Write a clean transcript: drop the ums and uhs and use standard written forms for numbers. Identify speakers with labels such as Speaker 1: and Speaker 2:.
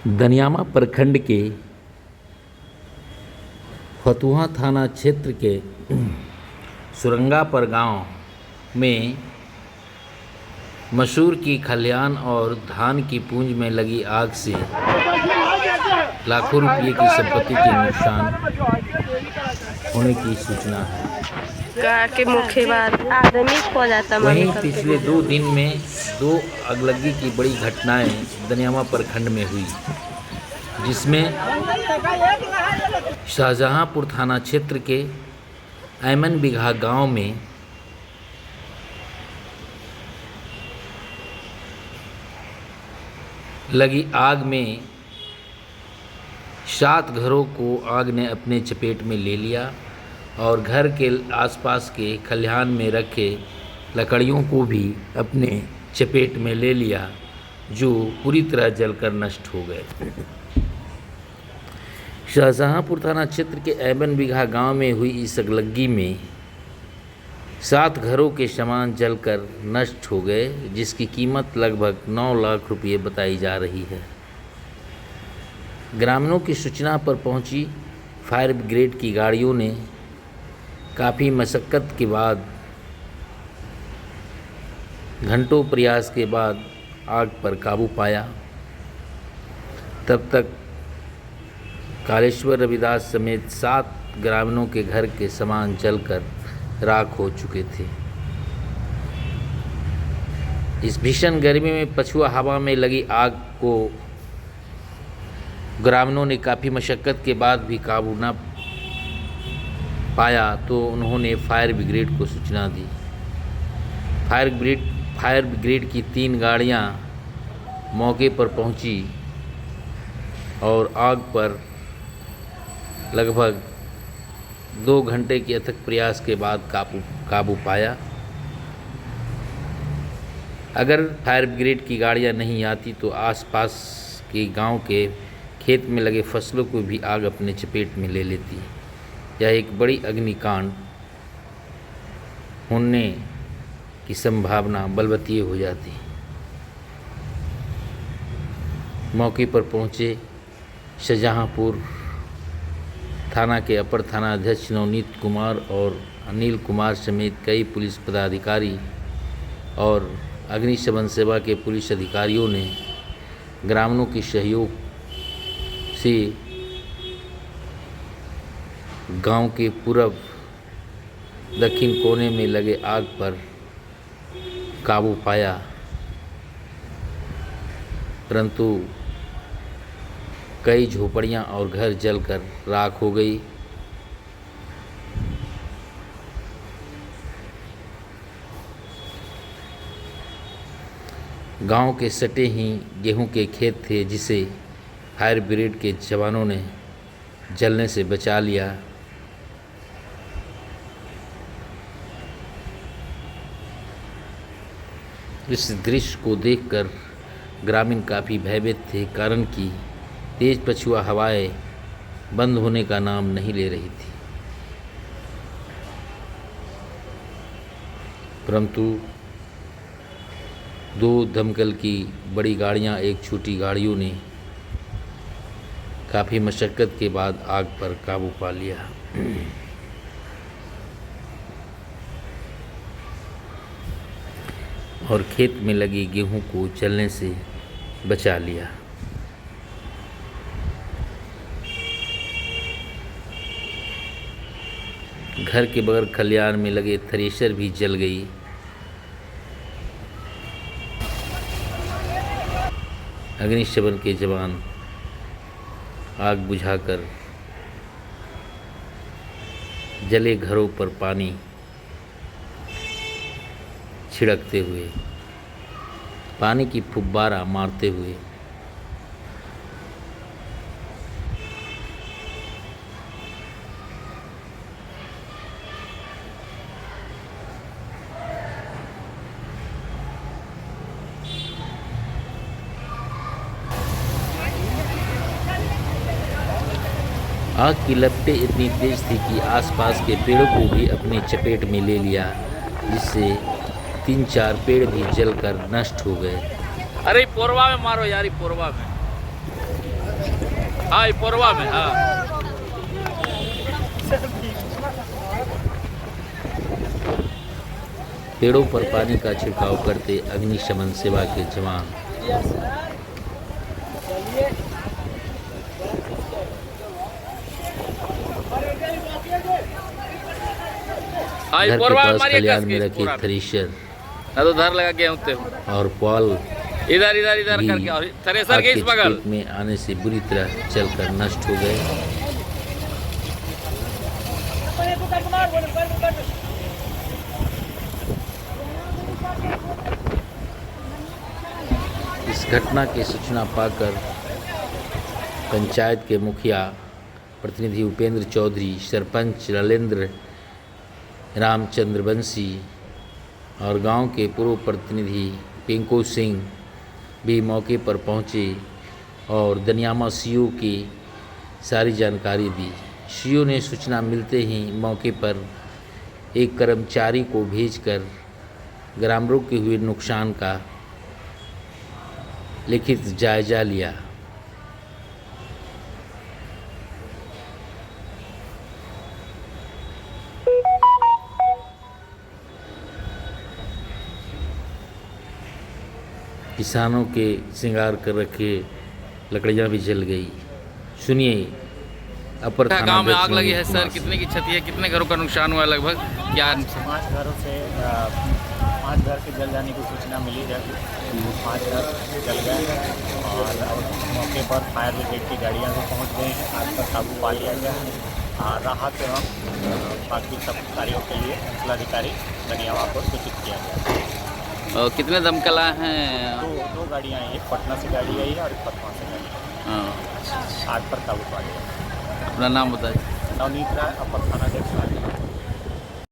Speaker 1: दनियामा प्रखंड के फतुहा थाना क्षेत्र के सुरंगापर गांव में मसूर की खलिहान और धान की पूंज में लगी आग से लाखों रुपये की संपत्ति के नुकसान होने की सूचना है।
Speaker 2: के मुख्य बात आदमी खो जाता।
Speaker 1: वहीं पिछले 2 दिन में 2 अगलगी की बड़ी घटनाएं दनियामा प्रखंड में हुई, जिसमें शाहजहांपुर थाना क्षेत्र के ऐमन बिघा गांव में लगी आग में 7 घरों को आग ने अपने चपेट में ले लिया और घर के आसपास के खलिहान में रखे लकड़ियों को भी अपने चपेट में ले लिया, जो पूरी तरह जलकर नष्ट हो गए। शाहजहांपुर थाना क्षेत्र के ऐमन बिघा गांव में हुई इस अगलगी में 7 घरों के सामान जलकर नष्ट हो गए, जिसकी कीमत लगभग 9 लाख रुपये बताई जा रही है। ग्रामीणों की सूचना पर पहुंची फायर ब्रिगेड की गाड़ियों ने काफ़ी मशक्क़त के बाद, घंटों प्रयास के बाद आग पर काबू पाया। तब तक कालेश्वर रविदास समेत 7 ग्रामीणों के घर के सामान जलकर राख हो चुके थे। इस भीषण गर्मी में पछुआ हवा में लगी आग को ग्रामीणों ने काफ़ी मशक्क़त के बाद भी काबू न पाया, तो उन्होंने फायर ब्रिगेड को सूचना दी। फायर ब्रिगेड की 3 गाड़ियां मौके पर पहुंची और आग पर लगभग 2 घंटे के अथक प्रयास के बाद काबू पाया। अगर फायर ब्रिगेड की गाड़ियां नहीं आती तो आसपास के गांव के खेत में लगे फसलों को भी आग अपने चपेट में ले लेती। यह एक बड़ी अग्निकांड होने की संभावना बलवतीय हो जाती। मौके पर पहुंचे शाहजहांपुर थाना के अपर थाना अध्यक्ष नवनीत कुमार और अनिल कुमार समेत कई पुलिस पदाधिकारी और अग्निशमन सेवा के पुलिस अधिकारियों ने ग्रामीणों के सहयोग से गांव के पूर्व दक्षिण कोने में लगे आग पर काबू पाया, परंतु कई झोपड़ियां और घर जलकर राख हो गई। गांव के सटे ही गेहूं के खेत थे, जिसे फायर ब्रिगेड के जवानों ने जलने से बचा लिया। इस दृश्य को देखकर ग्रामीण काफ़ी भयभीत थे, कारण कि तेज पछुआ हवाएं बंद होने का नाम नहीं ले रही थी। परंतु 2 दमकल की बड़ी गाड़ियां एक छोटी गाड़ियों ने काफ़ी मशक्क़त के बाद आग पर काबू पा लिया। और खेत में लगी गेहूं को जलने से बचा लिया। घर के बगल खलिहान में लगे थ्रेशर भी जल गई। अग्निशमन के जवान आग बुझाकर जले घरों पर पानी छिड़कते हुए, पानी की फुब्बारा मारते हुए आग की लपटें इतनी तेज थी कि आसपास के पेड़ों को भी अपनी चपेट में ले लिया, जिससे 3-4 पेड़ भी जलकर नष्ट हो गए।
Speaker 3: अरे पोरवा में मारो यार, पोरवा में।
Speaker 1: हाँ पोरवा में हाँ। पेड़ों पर पानी का छिड़काव करते अग्निशमन सेवा के जवान। घर के पास खलियान में रखे थ्रेशर
Speaker 3: तो धर लगा के होते
Speaker 1: और पॉल
Speaker 3: इधर इधर इधर
Speaker 1: भी
Speaker 3: करके और थ्रेसर
Speaker 1: आग
Speaker 3: के
Speaker 1: के
Speaker 3: इस बगल
Speaker 1: चपेट में आने से बुरी तरह जलकर नष्ट हो गए। इस घटना की सूचना पाकर पंचायत के मुखिया प्रतिनिधि उपेंद्र चौधरी, सरपंच ललेंद्र रामचंद्र बंसी और गांव के पूर्व प्रतिनिधि पिंकू सिंह भी मौके पर पहुंचे और दनियामा सीओ की सारी जानकारी दी। सीओ ने सूचना मिलते ही मौके पर एक कर्मचारी को भेजकर ग्रामीणों के हुए नुकसान का लिखित जायजा लिया। किसानों के श्रृंगार कर रखे लकड़ियां भी जल गई। सुनिए अपर थाना
Speaker 3: गांव में आग
Speaker 1: अध्यक्ष
Speaker 3: लगी है
Speaker 1: नवीन
Speaker 3: सर,
Speaker 1: कुमार।
Speaker 3: कितने की क्षति है, कितने घरों का नुकसान हुआ है लगभग क्या?
Speaker 4: 5 घरों से 5 घर के जल जाने की सूचना मिली है। 5 घर जल गए और मौके पर फायर ब्रिगेड की गाड़ियां भी पहुंच गई हैं। आग पर काबू पा लिया गया है और राहत एवं बाकी सब कार्यों के लिए अंचलाधिकारी दनियावा को सूचित किया गया है।
Speaker 3: और कितने दमकला हैं?
Speaker 4: दो गाड़ियाँ आई, एक पटना से गाड़ी आई है और एक पटना से गाड़ी आई
Speaker 3: हाँ,
Speaker 4: है। आग पर काबू पा लिया।
Speaker 3: अपना नाम बताइए।
Speaker 4: नवनीत राय, अपर थाना अध्यक्ष।